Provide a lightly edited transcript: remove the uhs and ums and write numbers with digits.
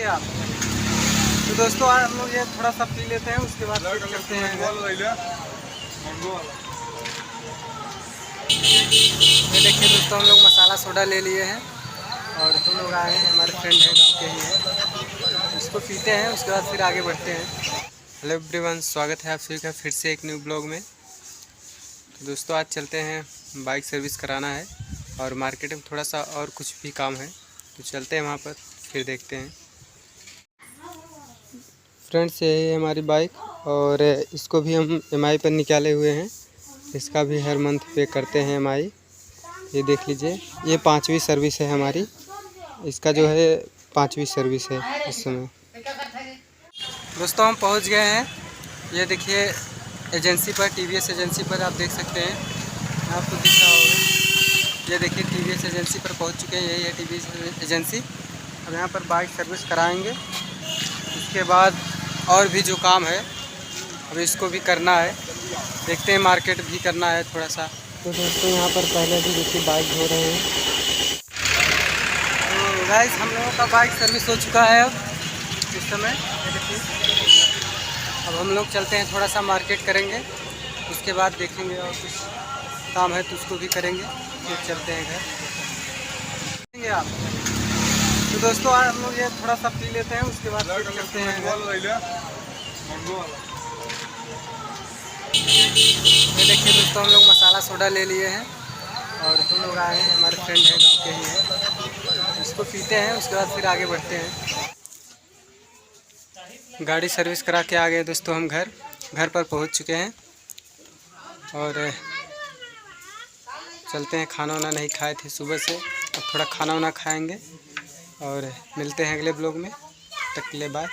आप। तो दोस्तों आज हम लोग ये थोड़ा सा पी लेते हैं, उसके बाद करते हैं। ये देखिए दोस्तों, हम लोग मसाला सोडा ले लिए हैं और हम लोग आए हैं, हमारे फ्रेंड हैं, गांव के ही हैं। इसको पीते हैं, उसके बाद फिर आगे बढ़ते हैं। हेलो एवरीवन, स्वागत है आप सभी का फिर से एक न्यू ब्लॉग में। तो दोस्तों आज चलते हैं, बाइक सर्विस कराना है और मार्केट में थोड़ा सा और कुछ भी काम है, तो चलते हैं वहाँ पर, फिर देखते हैं। फ्रेंड्स यही है हमारी बाइक और इसको भी हम EMI पर निकाले हुए हैं। इसका भी हर मंथ पे करते हैं EMI। ये देख लीजिए, ये 5वीं सर्विस है हमारी। इसका जो है 5वीं सर्विस है इस समय। दोस्तों हम पहुंच गए हैं, ये देखिए एजेंसी पर, TVS एजेंसी पर आप देख सकते हैं, आपको दिख रहा होगा। ये देखिए TVS एजेंसी पर पहुंच चुके हैं, यही है TVS एजेंसी। अब यहाँ पर बाइक सर्विस कराएंगे, उसके बाद और भी जो काम है अब इसको भी करना है, देखते हैं, मार्केट भी करना है थोड़ा सा। तो दोस्तों यहाँ पर पहले भी देखिए बाइक धो रहे हैं। तो गाइस हम लोगों का बाइक सर्विस हो चुका है अब इस समय। ये देखिए अब हम लोग चलते हैं, थोड़ा सा मार्केट करेंगे, उसके बाद देखेंगे और कुछ काम है तो उसको भी करेंगे, फिर चलते हैं घर आप। तो दोस्तों आज हम लोग ये थोड़ा सा पी लेते हैं, उसके बाद चलते हैं घर। ये देखिए दोस्तों, हम लोग मसाला सोडा ले लिए हैं और हम लोग आए हैं, हमारे फ्रेंड हैं, गांव के ही हैं। इसको पीते हैं, उसके बाद फिर आगे बढ़ते हैं। गाड़ी सर्विस करा के आ गए दोस्तों, हम घर पर पहुंच चुके हैं और चलते हैं। खाना वाना नहीं खाए थे सुबह से, अब थोड़ा खाना वाना खाएंगे और मिलते हैं अगले ब्लॉग में। तब तक के लिए बाय।